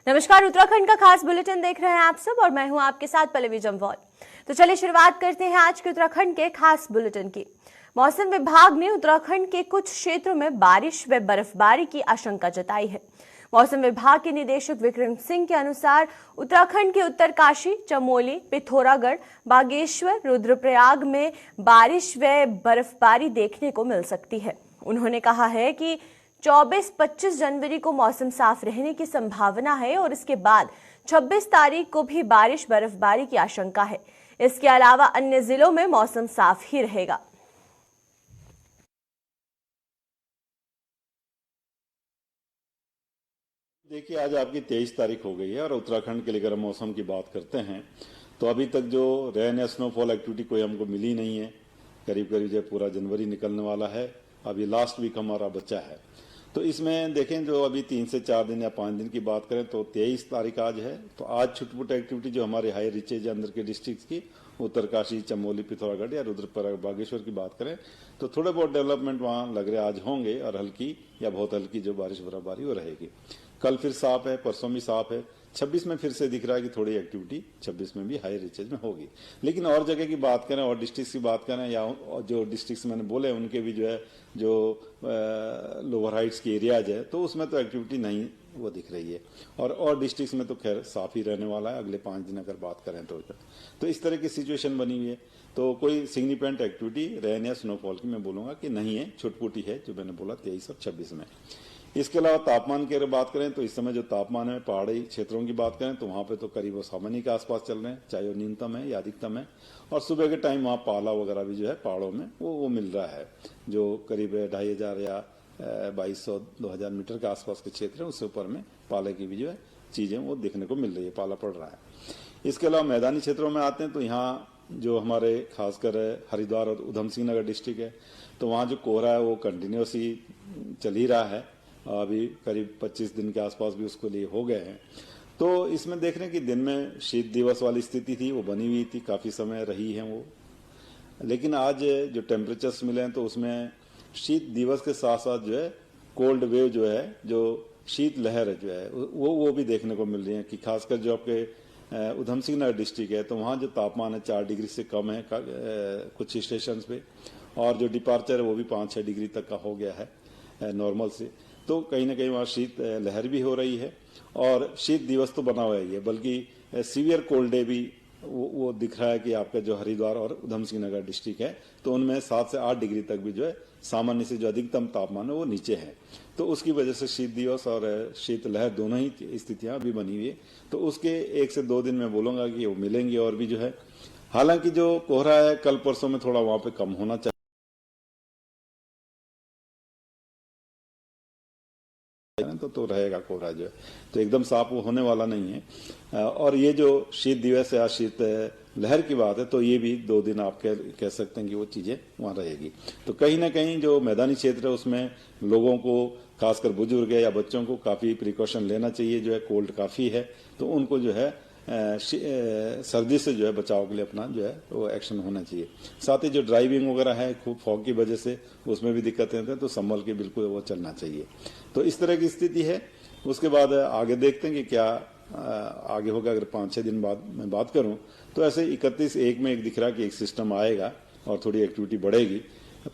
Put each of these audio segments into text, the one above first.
नमस्कार, उत्तराखंड का खास बुलेटिन देख रहे हैं आप सब और मैं हूं आपके साथ पल्लवी जम्वाल। तो चलिए शुरुआत करते हैं आज के उत्तराखंड के खास बुलेटिन की। मौसम विभाग ने उत्तराखंड के कुछ क्षेत्रों में बारिश व बर्फबारी की आशंका जताई है। मौसम विभाग के निदेशक विक्रम सिंह के अनुसार उत्तराखंड के उत्तरकाशी, चमोली, पिथौरागढ़, बागेश्वर, रुद्रप्रयाग में बारिश व बर्फबारी देखने को मिल सकती है। उन्होंने कहा है कि 24-25 जनवरी को मौसम साफ रहने की संभावना है और इसके बाद 26 तारीख को भी बारिश बर्फबारी की आशंका है। इसके अलावा अन्य जिलों में मौसम साफ ही रहेगा। देखिए, आज आपकी 23 तारीख हो गई है और उत्तराखंड के लिए अगर मौसम की बात करते हैं तो अभी तक जो रेन या स्नोफॉल एक्टिविटी कोई हमको मिली नहीं है। करीब करीब जो पूरा जनवरी निकलने वाला है, अभी लास्ट वीक हमारा बचा है। तो इसमें देखें, जो अभी 3 से 4 दिन या 5 दिन की बात करें तो 23 तारीख आज है। तो आज छुटपुट एक्टिविटी जो हमारे हाई रिचेज अंदर के डिस्ट्रिक्ट की, उत्तरकाशी, चमोली, पिथौरागढ़ या रुद्रप्रयाग, बागेश्वर की बात करें तो थोड़े बहुत डेवलपमेंट वहां लग रहे आज होंगे और हल्की या बहुत हल्की जो बारिश बर्फबारी वो रहेगी। कल फिर साफ है, परसों भी साफ है। 26 में फिर से दिख रहा है कि थोड़ी एक्टिविटी 26 में भी हाई रिचेज में होगी। लेकिन और जगह की बात करें और डिस्ट्रिक्ट की बात करें या जो डिस्ट्रिक्ट मैंने बोले उनके भी जो है जो लोअर हाइट्स की एरियाज है तो उसमें तो एक्टिविटी नहीं वो दिख रही है। और डिस्ट्रिक्ट में तो खैर साफ ही रहने वाला है अगले 5 दिन अगर बात करें तो इस तरह की सिचुएशन बनी हुई है। तो कोई सिग्निफिकेंट एक्टिविटी रेन या स्नोफॉल की मैं बोलूंगा कि नहीं है, छुटपुटी है जो मैंने बोला 23 और 26 में। इसके अलावा तापमान की अगर बात करें तो इस समय जो तापमान है पहाड़ी क्षेत्रों की बात करें तो वहां पे तो करीब वो सामान्य के आसपास चल रहे हैं, चाहे वो न्यूनतम है या अधिकतम है। और सुबह के टाइम वहां पाला वगैरह भी जो है पहाड़ों में वो मिल रहा है, जो करीब 2500 या 2200-2000 मीटर के आसपास के क्षेत्र है उससे ऊपर में पाले की भी जो है चीजें वो देखने को मिल रही है, पाला पड़ रहा है। इसके अलावा मैदानी क्षेत्रों में आते हैं तो यहाँ जो हमारे खासकर हरिद्वार और उधम सिंह नगर डिस्ट्रिक्ट है तो वहाँ जो कोहरा है वो कंटिन्यूस ही चल ही रहा है। अभी करीब 25 दिन के आसपास भी उसको लिए हो गए हैं। तो इसमें देख रहे हैं कि दिन में शीत दिवस वाली स्थिति थी वो बनी हुई थी, काफी समय रही है वो। लेकिन आज जो टेम्परेचर्स मिले हैं तो उसमें शीत दिवस के साथ साथ जो है कोल्ड वेव जो है, जो शीत लहर जो है वो भी देखने को मिल रही है कि खासकर जो आपके उधम सिंह नगर डिस्ट्रिक्ट है तो वहाँ जो तापमान है 4 डिग्री से कम है कुछ स्टेशन पे, और जो डिपार्चर है वो भी 5-6 डिग्री तक का हो गया है नॉर्मल से। तो कहीं ना कहीं वहाँ शीत लहर भी हो रही है और शीत दिवस तो बना हुआ ही है, बल्कि सीवियर कोल्ड डे भी वो दिख रहा है कि आपका जो हरिद्वार और उधम सिंह नगर डिस्ट्रिक्ट है तो उनमें 7 से 8 डिग्री तक भी जो है सामान्य से जो अधिकतम तापमान है वो नीचे है। तो उसकी वजह से शीत दिवस और शीत लहर दोनों ही स्थितियां अभी बनी हुई है। तो उसके 1 से 2 दिन मैं बोलूंगा कि वो मिलेंगे और भी जो है। हालांकि जो कोहरा है कल परसों में थोड़ा वहां पे कम होना चाहिए तो रहेगा कोहरा जो है, तो एकदम साफ वो होने वाला नहीं है। और ये जो शीत दिवस या शीत लहर की बात है तो ये भी 2 दिन आप कह सकते हैं कि वो चीजें वहां रहेगी। तो कहीं ना कहीं जो मैदानी क्षेत्र है उसमें लोगों को खासकर बुजुर्ग या बच्चों को काफी प्रिकॉशन लेना चाहिए। जो है कोल्ड काफी है तो उनको जो है सर्दी से जो है बचाव के लिए अपना जो है वो एक्शन होना चाहिए। साथ ही जो ड्राइविंग वगैरह है खूब फॉग की वजह से उसमें भी दिक्कतें होती हैं तो संभल के बिल्कुल वो चलना चाहिए। तो इस तरह की स्थिति है। उसके बाद आगे देखते हैं कि क्या आगे होगा। अगर 5-6 दिन बाद मैं बात करूं तो ऐसे 31/1 में एक दिख रहा है कि एक सिस्टम आएगा और थोड़ी एक्टिविटी बढ़ेगी,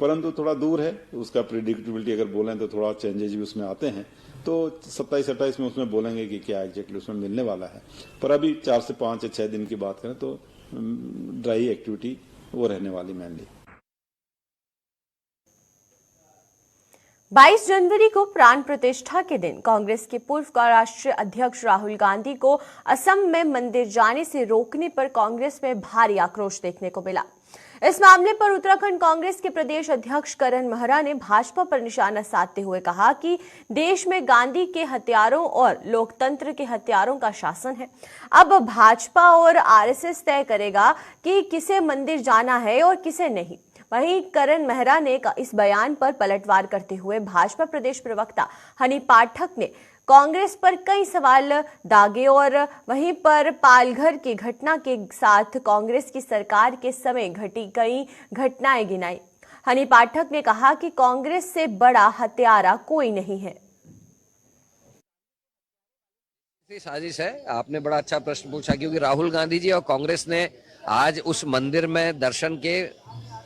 परंतु थोड़ा दूर है उसका प्रिडिक्टेबिलिटी अगर बोलें तो थोड़ा चेंजेस भी उसमें आते हैं। तो 27-28 में उसमें बोलेंगे कि क्या एग्जैक्टली उसमें मिलने वाला है। पर अभी 4 से 5 या 6 दिन की बात करें तो ड्राई एक्टिविटी वो रहने वाली मेनली। 22 जनवरी को प्राण प्रतिष्ठा के दिन कांग्रेस के पूर्व राष्ट्रीय अध्यक्ष राहुल गांधी को असम में मंदिर जाने से रोकने पर कांग्रेस में भारी आक्रोश देखने को मिला। इस मामले पर उत्तराखंड कांग्रेस के प्रदेश अध्यक्ष करण मेहरा ने भाजपा पर निशाना साधते हुए कहा कि देश में गांधी के हत्यारों और लोकतंत्र के हत्यारों का शासन है। अब भाजपा और आरएसएस तय करेगा कि किसे मंदिर जाना है और किसे नहीं। वहीं करण मेहरा ने इस बयान पर पलटवार करते हुए भाजपा प्रदेश प्रवक्ता हनी पाठक ने कांग्रेस पर कई सवाल दागे और वहीं पर पालघर की घटना के साथ कांग्रेस की सरकार के समय घटी कई घटनाएं गिनाई। हनी पाठक ने कहा कि कांग्रेस से बड़ा हत्यारा कोई नहीं है। साजिश है। आपने बड़ा अच्छा प्रश्न पूछा, क्योंकि राहुल गांधी जी और कांग्रेस ने आज उस मंदिर में दर्शन के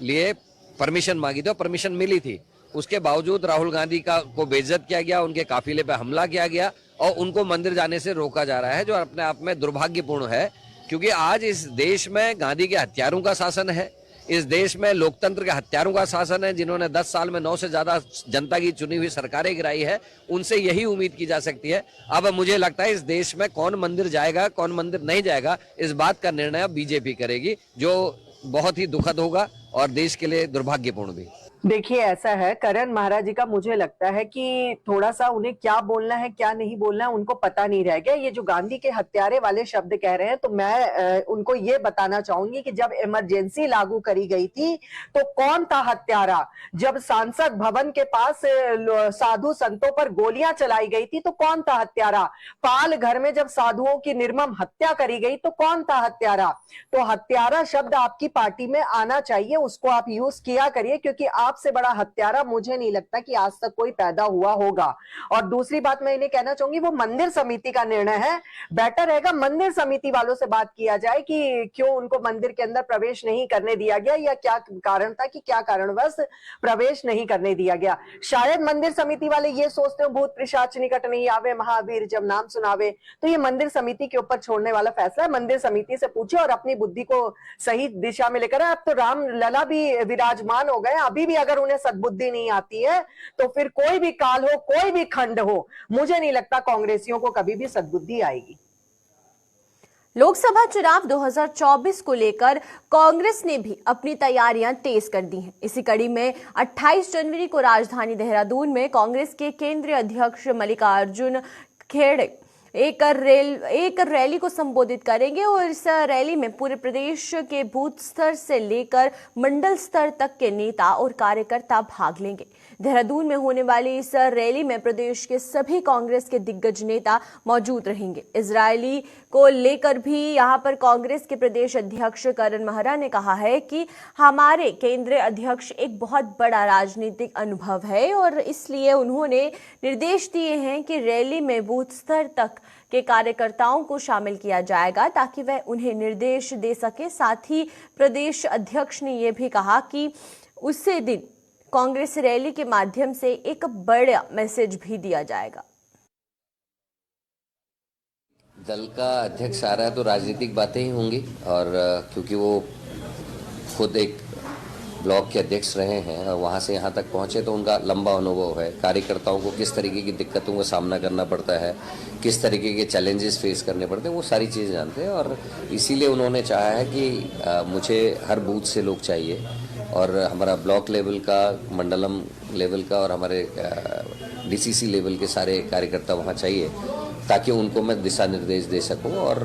लिए परमिशन मांगी थी और परमिशन मिली थी। उसके बावजूद राहुल गांधी को बेइज्जत किया गया, उनके काफिले पे हमला किया गया और उनको मंदिर जाने से रोका जा रहा है, जो अपने आप में दुर्भाग्यपूर्ण है। क्योंकि आज इस देश में गांधी के हत्यारों का शासन है, इस देश में लोकतंत्र के हत्यारों का शासन है, जिन्होंने 10 साल में 9 से ज्यादा जनता की चुनी हुई सरकारें गिराई है। उनसे यही उम्मीद की जा सकती है। अब मुझे लगता है इस देश में कौन मंदिर जाएगा, कौन मंदिर नहीं जाएगा, इस बात का निर्णय अब बीजेपी करेगी, जो बहुत ही दुखद होगा और देश के लिए दुर्भाग्यपूर्ण भी। देखिए, ऐसा है, करण महाराज जी का मुझे लगता है कि थोड़ा सा उन्हें क्या बोलना है क्या नहीं बोलना है उनको पता नहीं रह गया। ये जो गांधी के हत्यारे वाले शब्द कह रहे हैं, तो मैं उनको ये बताना चाहूंगी कि जब इमरजेंसी लागू करी गई थी तो कौन था हत्यारा? जब सांसद भवन के पास साधु संतों पर गोलियां चलाई गई थी तो कौन था हत्यारा? पाल घर में जब साधुओं की निर्मम हत्या करी गई तो कौन था हत्यारा? तो हत्यारा शब्द आपकी पार्टी में आना चाहिए, उसको आप यूज किया करिए, क्योंकि आपसे बड़ा हत्यारा मुझे नहीं लगता कि आज तक कोई पैदा हुआ होगा। और दूसरी बात मैं इन्हें कहना चाहूंगी, वो मंदिर समिति का निर्णय है। बेटर रहेगा मंदिर समिति वालों से बात किया जाए कि क्यों उनको मंदिर के अंदर प्रवेश नहीं करने दिया गया, या क्या कारण था कि क्या कारणवश प्रवेश नहीं करने दिया गया। शायद मंदिर समिति वाले ये सोचते हो भूत पिशाच निकट नहीं आवे, महावीर जब नाम सुनावे। तो ये मंदिर समिति के ऊपर छोड़ने वाला फैसला है। मंदिर समिति से पूछे और अपनी बुद्धि को सही दिशा में लेकर। अब तो राम लला भी विराजमान हो गए, अभी भी अगर उन्हें सद्बुद्धि नहीं आती है तो फिर कोई भी काल हो, कोई भी खंड हो, मुझे नहीं लगता कांग्रेसियों को कभी भी सद्बुद्धि आएगी। लोकसभा चुनाव 2024 को लेकर कांग्रेस ने भी अपनी तैयारियां तेज कर दी हैं। इसी कड़ी में 28 जनवरी को राजधानी देहरादून में कांग्रेस के केंद्रीय अध्यक्ष मल्लिकार्जुन खड़गे एक रैली को संबोधित करेंगे और इस रैली में पूरे प्रदेश के बूथ स्तर से लेकर मंडल स्तर तक के नेता और कार्यकर्ता भाग लेंगे। देहरादून में होने वाली इस रैली में प्रदेश के सभी कांग्रेस के दिग्गज नेता मौजूद रहेंगे। इस रैली को लेकर भी यहां पर कांग्रेस के प्रदेश अध्यक्ष करण महरा ने कहा है कि हमारे केंद्रीय अध्यक्ष एक बहुत बड़ा राजनीतिक अनुभव है और इसलिए उन्होंने निर्देश दिए हैं कि रैली में बूथ स्तर तक के कार्यकर्ताओं को शामिल किया जाएगा ताकि वह उन्हें निर्देश दे सके। साथ ही प्रदेश अध्यक्ष ने यह भी कहा कि उसी दिन कांग्रेस रैली के माध्यम से एक बड़ा मैसेज भी दिया जाएगा। दल का अध्यक्ष आ रहा है तो राजनीतिक बातें ही होंगी, और क्योंकि वो खुद एक ब्लॉक के अध्यक्ष रहे हैं और वहाँ से यहाँ तक पहुँचे तो उनका लंबा अनुभव है। कार्यकर्ताओं को किस तरीके की दिक्कतों का सामना करना पड़ता है, किस तरीके के चैलेंजेस फेस करने पड़ते हैं, वो सारी चीज़ें जानते हैं। और इसीलिए उन्होंने चाहा है कि मुझे हर बूथ से लोग चाहिए और हमारा ब्लॉक लेवल का, मंडलम लेवल का और हमारे डीसीसी लेवल के सारे कार्यकर्ता वहाँ चाहिए ताकि उनको मैं दिशा निर्देश दे सकूं। और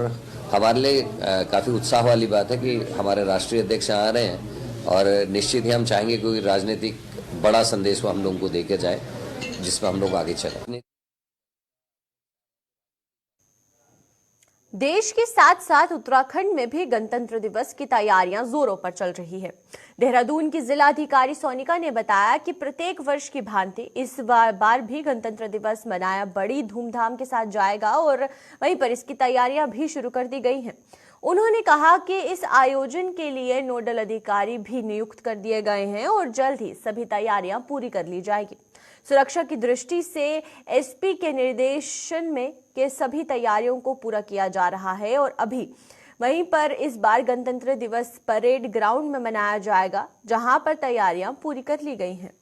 हमारे लिए काफ़ी उत्साह वाली बात है कि हमारे राष्ट्रीय अध्यक्ष आ रहे हैं और निश्चित ही हम चाहेंगे कोई राजनीतिक बड़ा संदेश वो हम लोगों को देके जाए जिसमें हम लोग आगे चलें। देश के साथ साथ उत्तराखंड में भी गणतंत्र दिवस की तैयारियां जोरों पर चल रही है। देहरादून की जिलाधिकारी सोनिका ने बताया कि प्रत्येक वर्ष की भांति इस बार भी गणतंत्र दिवस मनाया बड़ी धूमधाम के साथ जाएगा और वहीं पर इसकी तैयारियां भी शुरू कर दी गई हैं। उन्होंने कहा कि इस आयोजन के लिए नोडल अधिकारी भी नियुक्त कर दिए गए हैं और जल्द ही सभी तैयारियां पूरी कर ली जाएगी। सुरक्षा की दृष्टि से एसपी के निर्देशन में के सभी तैयारियों को पूरा किया जा रहा है और अभी वहीं पर इस बार गणतंत्र दिवस परेड ग्राउंड में मनाया जाएगा, जहां पर तैयारियां पूरी कर ली गई हैं।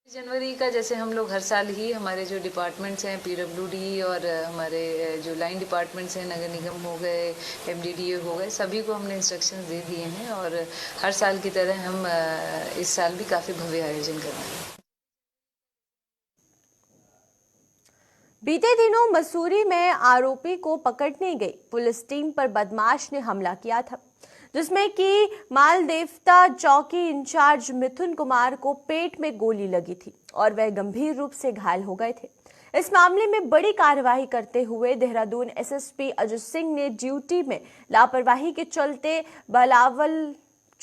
जनवरी का जैसे हम लोग हर साल ही हमारे जो डिपार्टमेंट्स हैं, पीडब्ल्यूडी और हमारे जो लाइन डिपार्टमेंट्स हैं, नगर निगम हो गए, एमडीडीए हो गए, सभी को हमने इंस्ट्रक्शंस दे दिए हैं और हर साल की तरह हम इस साल भी काफ़ी भव्य आयोजन कर रहे हैं। बीते दिनों मसूरी में आरोपी को पकड़ने गई पुलिस टीम पर बदमाश ने हमला किया था, जिसमें कि मालदेवता चौकी इंचार्ज मिथुन कुमार को पेट में गोली लगी थी और वह गंभीर रूप से घायल हो गए थे। इस मामले में बड़ी कार्रवाई करते हुए देहरादून एसएसपी अजय सिंह ने ड्यूटी में लापरवाही के चलते बलावल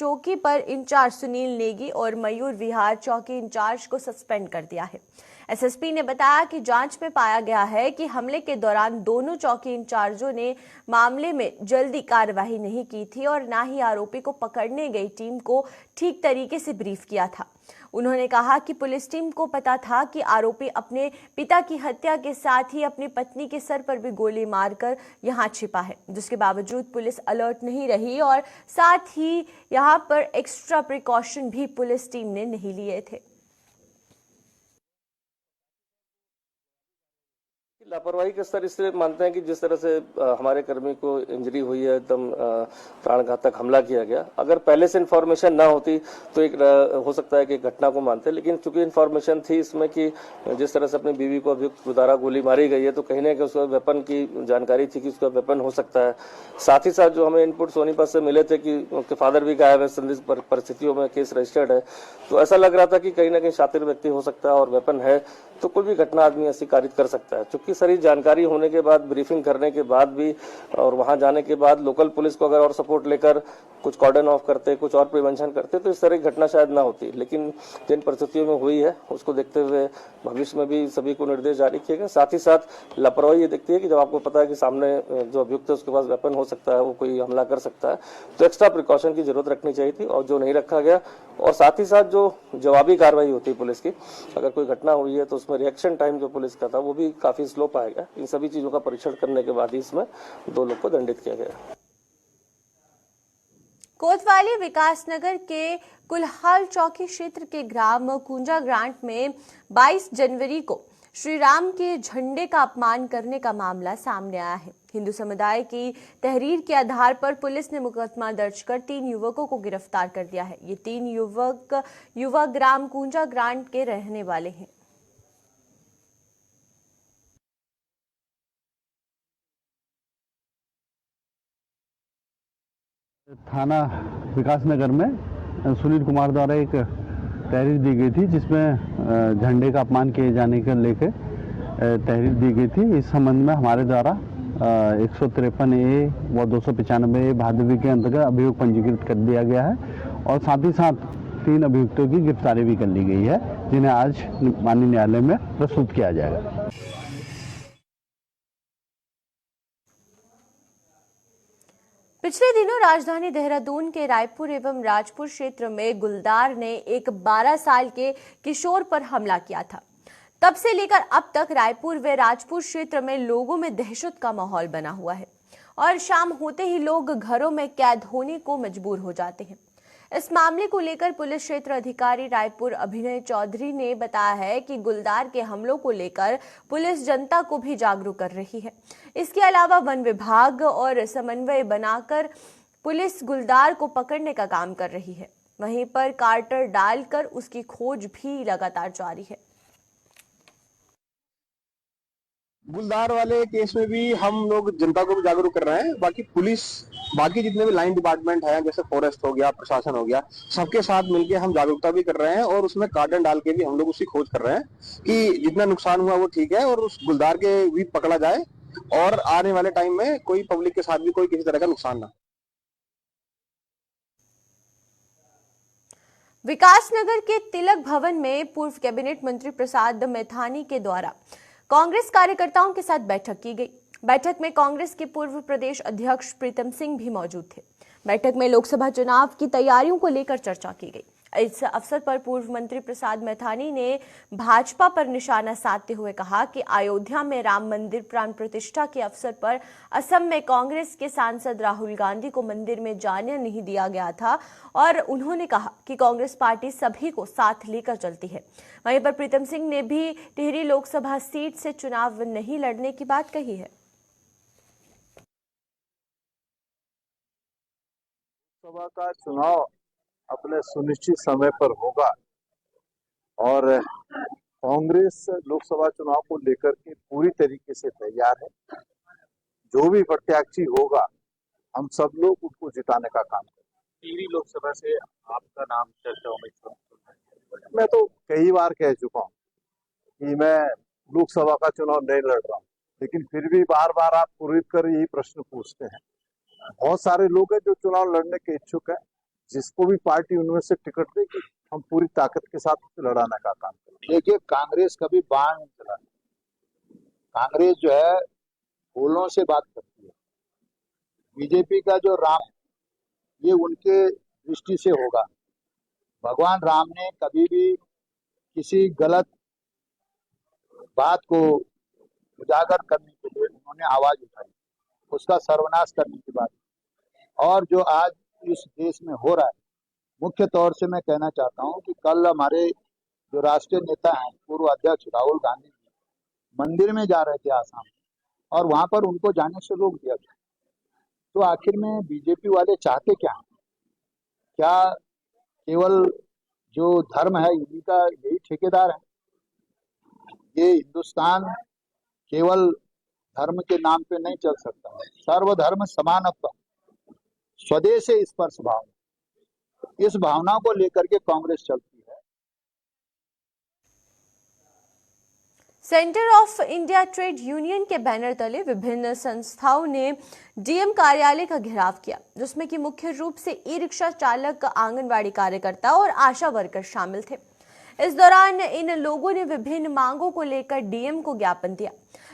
चौकी पर इंचार्ज सुनील नेगी और मयूर विहार चौकी इंचार्ज को सस्पेंड कर दिया है। एसएसपी ने बताया कि जांच में पाया गया है कि हमले के दौरान दोनों चौकी इंचार्जों ने मामले में जल्दी कार्यवाही नहीं की थी और न ही आरोपी को पकड़ने गई टीम को ठीक तरीके से ब्रीफ किया था। उन्होंने कहा कि पुलिस टीम को पता था कि आरोपी अपने पिता की हत्या के साथ ही अपनी पत्नी के सर पर भी गोली मारकर यहां छिपा है, जिसके बावजूद पुलिस अलर्ट नहीं रही और साथ ही यहां पर एक्स्ट्रा प्रिकॉशन भी पुलिस टीम ने नहीं लिए थे। लापरवाही का स्तर इसलिए मानते हैं कि जिस तरह से हमारे कर्मी को इंजरी हुई है, एकदम प्राणघातक हमला किया गया। अगर पहले से इन्फॉर्मेशन ना होती तो एक हो सकता है कि घटना को मानते, लेकिन चूंकि इन्फॉर्मेशन थी इसमें कि जिस तरह से अपनी बीवी को अभियुक्त द्वारा गोली मारी गई है, तो कहीं ना कहीं उसका वेपन की जानकारी थी कि उसका वेपन हो सकता है। साथ ही साथ जो हमें इनपुट सोनीपत से मिले थे कि उनके फादर भी गायब है, संदिग्ध परिस्थितियों में केस रजिस्टर्ड है, तो ऐसा लग रहा था कि कहीं ना कहीं शातिर व्यक्ति हो सकता है और वेपन है, तो कोई भी घटना आदमी ऐसी कारित कर सकता है। चूंकि सारी जानकारी होने के बाद, ब्रीफिंग करने के बाद भी और वहां जाने के बाद लोकल पुलिस को अगर और सपोर्ट लेकर कुछ कॉर्डन ऑफ करते, कुछ और प्रिवेंशन करते, तो इस तरह की घटना शायद ना होती। लेकिन जिन परिस्थितियों में हुई है उसको देखते हुए भविष्य में भी सभी को निर्देश जारी किए गए। साथ ही साथ लापरवाही ये देखती है कि जब आपको पता है कि सामने जो अभियुक्त है उसके पास वेपन हो सकता है, वो कोई हमला कर सकता है, तो एक्स्ट्रा प्रिकॉशन की जरूरत रखनी चाहिए थी और जो नहीं रखा गया। और साथ ही साथ जो जवाबी कार्रवाई होती है पुलिस की, अगर कोई घटना हुई है तो उसमें रिएक्शन टाइम जो पुलिस का था वो भी काफी स्लो पाया गया। इन सभी चीजों का परीक्षण करने के बाद ही इसमें 2 लोग को दंडित किया गया। कोतवाली विकासनगर के कुल्हाल चौकी क्षेत्र के ग्राम कुंजा ग्रांट में 22 जनवरी को श्री राम के झंडे का अपमान करने का मामला सामने आया है। हिंदू समुदाय की तहरीर के आधार पर पुलिस ने मुकदमा दर्ज कर 3 युवकों को गिरफ्तार कर दिया है। ये 3 युवक ग्राम कुंजा ग्रांट के रहने वाले हैं। थाना विकासनगर में सुनील कुमार द्वारा एक तहरीर दी गई थी जिसमें झंडे का अपमान किए जाने को लेकर तहरीर दी गई थी। इस संबंध में हमारे द्वारा 153A व 295A भादवी के अंतर्गत अभियोग पंजीकृत कर दिया गया है और साथ ही साथ 3 अभियुक्तों की गिरफ्तारी भी कर ली गई है, जिन्हें आज माननीय न्यायालय में प्रस्तुत किया जाएगा। पिछले दिनों राजधानी देहरादून के रायपुर एवं राजपुर क्षेत्र में गुलदार ने एक 12 साल के किशोर पर हमला किया था। तब से लेकर अब तक रायपुर व राजपुर क्षेत्र में लोगों में दहशत का माहौल बना हुआ है और शाम होते ही लोग घरों में कैद होने को मजबूर हो जाते हैं। इस मामले को लेकर पुलिस क्षेत्र अधिकारी रायपुर अभिनय चौधरी ने बताया है कि गुलदार के हमलों को लेकर पुलिस जनता को भी जागरूक कर रही है। इसके अलावा वन विभाग और समन्वय बनाकर पुलिस गुलदार को पकड़ने का काम कर रही है। वहीं पर कार्टर डालकर उसकी खोज भी लगातार जारी है। गुलदार वाले केस में भी हम लोग जनता को भी जागरूक कर रहे हैं। बाकी पुलिस, बाकी जितने भी लाइन डिपार्टमेंट है, जैसे फॉरेस्ट हो गया, प्रशासन हो गया, सबके साथ मिलके हम जागरूकता भी कर रहे हैं और उसमें कार्डन डाल के भी हम लोग उसकी खोज कर रहे हैं कि जितना नुकसान हुआ वो ठीक है और उस गुलदार के भी पकड़ा जाए और आने वाले टाइम में कोई पब्लिक के साथ भी कोई किसी तरह का नुकसान ना। विकासनगर के तिलक भवन में पूर्व कैबिनेट मंत्री प्रसाद मैथानी के द्वारा कांग्रेस कार्यकर्ताओं के साथ बैठक की गई। बैठक में कांग्रेस के पूर्व प्रदेश अध्यक्ष प्रीतम सिंह भी मौजूद थे। बैठक में लोकसभा चुनाव की तैयारियों को लेकर चर्चा की गई। इस अवसर पर पूर्व मंत्री प्रसाद मैथानी ने भाजपा पर निशाना साधते हुए कहा कि अयोध्या में राम मंदिर प्राण प्रतिष्ठा के अवसर पर असम में कांग्रेस के सांसद राहुल गांधी को मंदिर में जाने नहीं दिया गया था और उन्होंने कहा कि कांग्रेस पार्टी सभी को साथ लेकर चलती है। वहीं पर प्रीतम सिंह ने भी टिहरी लोकसभा सीट से चुनाव नहीं लड़ने की बात कही है। लोकसभा का चुनाव अपने सुनिश्चित समय पर होगा और कांग्रेस लोकसभा चुनाव को लेकर के पूरी तरीके से तैयार है। जो भी प्रत्याशी होगा हम सब लोग उसको जिताने का काम करेंगे। टिहरी लोकसभा से आपका नाम चर्चाओं में, मैं तो कई बार कह चुका हूँ कि मैं लोकसभा का चुनाव नहीं लड़ रहा हूँ, लेकिन फिर भी बार बार आप प्रेरित कर यही प्रश्न पूछते हैं। बहुत सारे लोग हैं जो चुनाव लड़ने के इच्छुक हैं, जिसको भी पार्टी उनमें से टिकट देगी हम पूरी ताकत के साथ उसे लड़ाने का काम करेंगे। देखिए, कांग्रेस कभी बाण नहीं चलाती। कांग्रेस जो है फूलों से बात करती है। बीजेपी का जो राम ये उनके दृष्टि से होगा। भगवान राम ने कभी भी किसी गलत बात को उजागर करने के लिए उन्होंने आवाज उठाई, उसका सर्वनाश करने की बात। और जो आज इस देश में हो रहा है, मुख्य तौर से मैं कहना चाहता हूं कि कल हमारे जो राष्ट्रीय नेता हैं, पूर्व अध्यक्ष राहुल गांधी जी मंदिर में जा रहे थे आसाम, और वहां पर उनको जाने से रोक दिया गया। तो आखिर में बीजेपी वाले चाहते क्या हैं? क्या केवल जो धर्म है इन्हीं का यही ठेकेदार है? ये हिंदुस्तान केवल धर्म के नाम पे नहीं चल सकता। सर्वधर्म समानत्व, स्वदेश स्पर्श भाव, इस भावना को लेकर के कांग्रेस चलती है। Centre of India trade union के बैनर तले विभिन्न संस्थाओं ने डीएम कार्यालय का घेराव किया, जिसमें कि मुख्य रूप से ई रिक्शा चालक, आंगनवाड़ी कार्यकर्ता और आशा वर्कर शामिल थे। इस दौरान इन लोगों ने विभिन्न मांगों को लेकर डीएम को ज्ञापन दिया।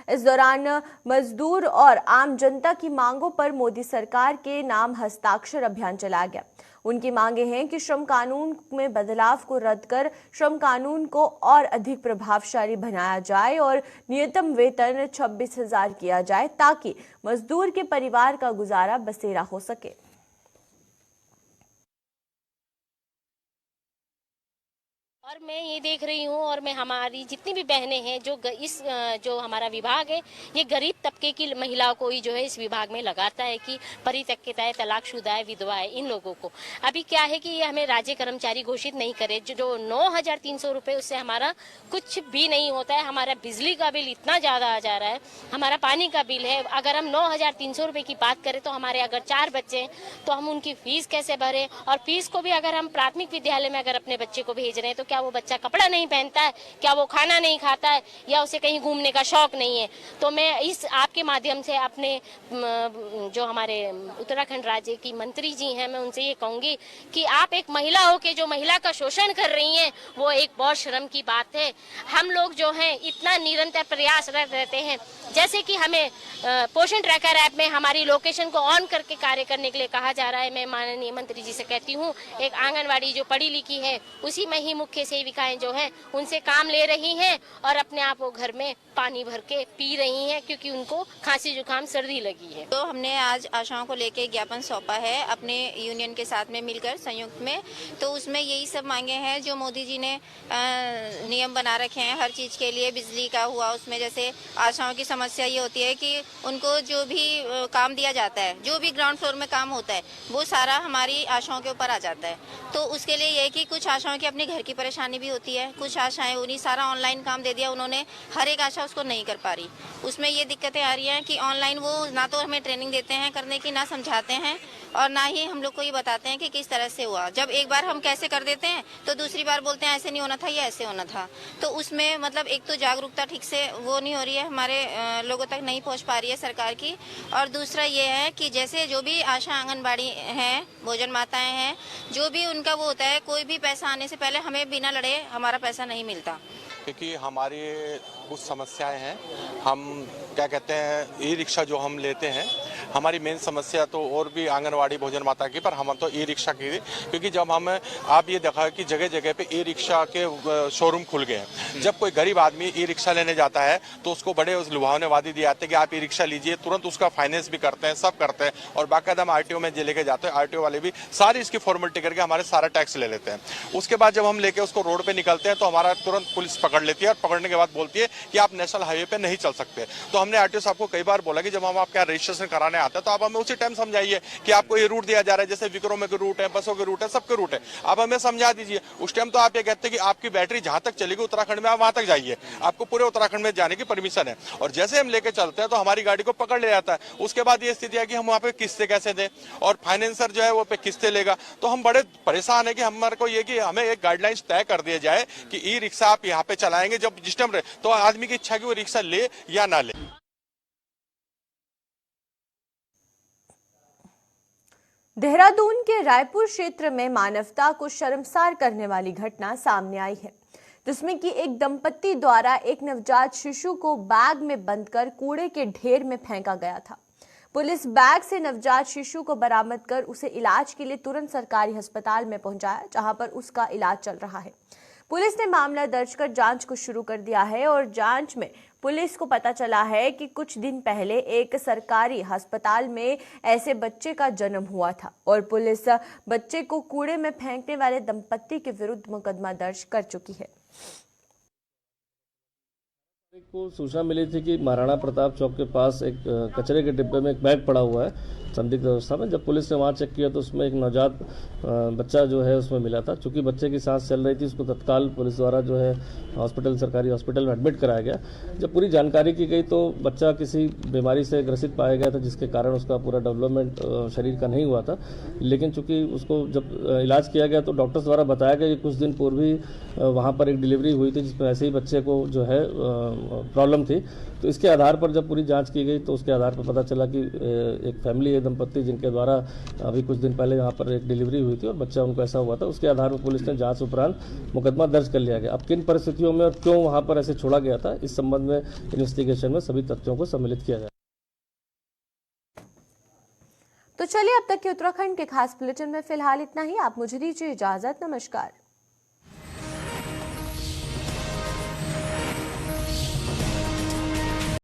इस दौरान मजदूर और आम जनता की मांगों पर मोदी सरकार के नाम हस्ताक्षर अभियान चलाया गया। उनकी मांगे हैं कि श्रम कानून में बदलाव को रद्द कर श्रम कानून को और अधिक प्रभावशाली बनाया जाए और न्यूनतम वेतन 26,000 किया जाए, ताकि मजदूर के परिवार का गुजारा बसेरा हो सके। और मैं ये देख रही हूँ, और मैं हमारी जितनी भी बहनें हैं जो हमारा विभाग है, ये गरीब तबके की महिलाओं को ही जो है इस विभाग में लगाता है कि परित्यक्ता है, तलाकशुदा है, विधवा है, इन लोगों को। अभी क्या है कि ये हमें राज्य कर्मचारी घोषित नहीं करे। जो 9,300 रुपये, उससे हमारा कुछ भी नहीं होता है। हमारा बिजली का बिल इतना ज़्यादा आ जा रहा है, हमारा पानी का बिल है। अगर हम 9,300 रुपये की बात करें तो हमारे अगर 4 बच्चे हैं तो हम उनकी फीस कैसे भरें? और फीस को भी अगर हम प्राथमिक विद्यालय में अगर अपने बच्चे को भेज रहे हैं तो क्या वो बच्चा कपड़ा नहीं पहनता है? क्या वो खाना नहीं खाता है? या उसे कहीं घूमने का शौक नहीं है? तो मैं इस आपके माध्यम से अपने जो हमारे उत्तराखंड राज्य की मंत्री जी हैं, मैं उनसे ये कहूंगी कि आप एक महिला हो के जो महिला का शोषण कर रही हैं, वो एक बहुत शर्म की बात है। हम लोग जो हैं इतना निरंतर प्रयासरत रहते हैं। जैसे कि हमें पोषण ट्रैकर ऐप में हमारी लोकेशन को ऑन करके कार्य करने के लिए कहा जा रहा है। मैं माननीय मंत्री जी से कहती हूँ, एक आंगनवाड़ी जो पढ़ी लिखी है उसी में ही मुख्य सेविकाएं जो हैं उनसे काम ले रही हैं और अपने आप वो घर में पानी भर के पी रही हैं, क्योंकि उनको खांसी जुकाम सर्दी लगी है। तो हमने आज आशाओं को लेके ज्ञापन सौंपा है अपने यूनियन के साथ में मिलकर संयुक्त में। तो उसमें यही सब मांगे हैं जो मोदी जी ने नियम बना रखे हैं हर चीज के लिए। बिजली का हुआ, उसमें जैसे आशाओं की समस्या ये होती है कि उनको जो भी काम दिया जाता है, जो भी ग्राउंड फ्लोर में काम होता है, वो सारा हमारी आशाओं के ऊपर आ जाता है। तो उसके लिए ये है कि कुछ आशाओं की अपने घर की परेशानी भी होती है, कुछ आशाएं उन्हीं सारा ऑनलाइन काम दे दिया उन्होंने, हर एक आशा उसको नहीं कर पा रही। उसमें ये दिक्कतें आ रही हैं कि ऑनलाइन वो ना तो हमें ट्रेनिंग देते हैं करने की, ना समझाते हैं, और ना ही हम लोग को ये बताते हैं कि किस तरह से हुआ। जब एक बार हम कैसे कर देते हैं तो दूसरी बार बोलते हैं ऐसे नहीं होना था या ऐसे होना था। तो उसमें मतलब एक तो जागरूकता ठीक से वो नहीं हो रही है, हमारे लोगों तक नहीं पहुंच पा रही है सरकार की। और दूसरा ये है कि जैसे जो भी आशा आंगनबाड़ी हैं, भोजन माताएं हैं, जो भी उनका वो होता है, कोई भी पैसा आने से पहले हमें बिना लड़े हमारा पैसा नहीं मिलता। क्योंकि हमारी कुछ समस्याएं हैं। हम क्या कहते हैं, ई रिक्शा जो हम लेते हैं, हमारी मेन समस्या तो और भी आंगनवाड़ी भोजन माता की, पर हम तो ई रिक्शा की, क्योंकि जब हम आप ये देखा कि जगह जगह पे ई रिक्शा के शोरूम खुल गए हैं। जब कोई गरीब आदमी ई रिक्शा लेने जाता है तो उसको बड़े लुभावने वादे दिए जाते हैं कि आप ई रिक्शा लीजिए, तुरंत उसका फाइनेंस भी करते हैं, सब करते हैं, और बाकायदा हम आरटीओ में लेके जाते हैं। आरटीओ वाले भी सारी इसकी फॉर्मेलिटी करके हमारे सारा टैक्स ले लेते हैं। उसके बाद जब हम लेके उसको रोड पे निकलते हैं तो हमारा तुरंत पुलिस पकड़ लेती है, और पकड़ने के बाद बोलती है कि आप नेशनल हाईवे पे नहीं चल सकते। तो हमने आरटीओ साहब को कई बार बोला कि जब हम आपके यहाँ रजिस्ट्रेशन कराने आते हैं तो आप हमें उसी टाइम समझाइए कि आपको ये रूट दिया जा रहा है, जैसे विक्रो में के रूट है, बसों के रूट है, सबके रूट है, आप हमें समझा दीजिए। उस टाइम तो आप ये कहते हैं कि आपकी बैटरी जहां तक चलेगी उत्तराखंड में आप वहां तक जाइए, आपको पूरे उत्तराखंड में जाने की परमिशन है। और जैसे हम लेके चलते हैं तो हमारी गाड़ी को पकड़ ले जाता है। उसके बाद ये स्थिति है कि हम वहां पे किस्तें कैसे दें, और फाइनेंसर जो है वो पे किस्तें लेगा। तो हम बड़े परेशान है कि हमारे को ये कि हमें एक गाइडलाइंस तय कर दिया जाए कि ई रिक्शा आप यहाँ पे चलाएंगे जब जिस टाइम तो आदमी की इच्छा कि वो रिक्शा ले या ना ले। देहरादून के रायपुर क्षेत्र में मानवता को शर्मसार करने वाली घटना सामने आई है, जिसमें कि एक दंपत्ति द्वारा एक नवजात शिशु को बैग में बंद कर कूड़े के ढेर में फेंका गया था। पुलिस बैग से नवजात शिशु को बरामद कर उसे इलाज के लिए तुरंत सरकारी अस्पताल में पहुंचाया, जहां पर उसका इलाज चल रहा है। पुलिस ने मामला दर्ज कर जांच को शुरू कर दिया है और जांच में पुलिस को पता चला है कि कुछ दिन पहले एक सरकारी अस्पताल में ऐसे बच्चे का जन्म हुआ था और पुलिस बच्चे को कूड़े में फेंकने वाले दंपत्ति के विरुद्ध मुकदमा दर्ज कर चुकी है। को सूचना मिली थी कि महाराणा प्रताप चौक के पास एक कचरे के डिब्बे में एक बैग पड़ा हुआ है संदिग्ध अवस्था में। जब पुलिस ने वहाँ चेक किया तो उसमें एक नवजात बच्चा जो है उसमें मिला था। चूंकि बच्चे की सांस चल रही थी, उसको तत्काल पुलिस द्वारा जो है सरकारी हॉस्पिटल में एडमिट कराया गया। जब पूरी जानकारी की गई तो बच्चा किसी बीमारी से ग्रसित पाया गया था, जिसके कारण उसका पूरा डेवलपमेंट शरीर का नहीं हुआ था। लेकिन चूंकि उसको जब इलाज किया गया तो डॉक्टर्स द्वारा बताया गया कि कुछ दिन पूर्व ही वहाँ पर एक डिलीवरी हुई थी, जिसमें ऐसे ही बच्चे को जो है प्रॉब्लम थी। तो इसके आधार पर जब पूरी जांच की गई तो उसके आधार पर पता चला कि एक फैमिली है, दंपत्ति, जिनके द्वारा अभी कुछ दिन पहले यहाँ पर एक डिलीवरी हुई थी और बच्चा उनको ऐसा हुआ था। उसके आधार पर पुलिस ने जांच उपरांत मुकदमा दर्ज कर लिया गया। अब किन परिस्थितियों में और क्यों वहाँ पर ऐसे छोड़ा गया था, इस संबंध में इन्वेस्टिगेशन में सभी तथ्यों को सम्मिलित किया जाए। तो चलिए अब तक के उत्तराखंड के खास बुलेटिन में फिलहाल इतना ही। आप मुझे दीजिए इजाजत। नमस्कार।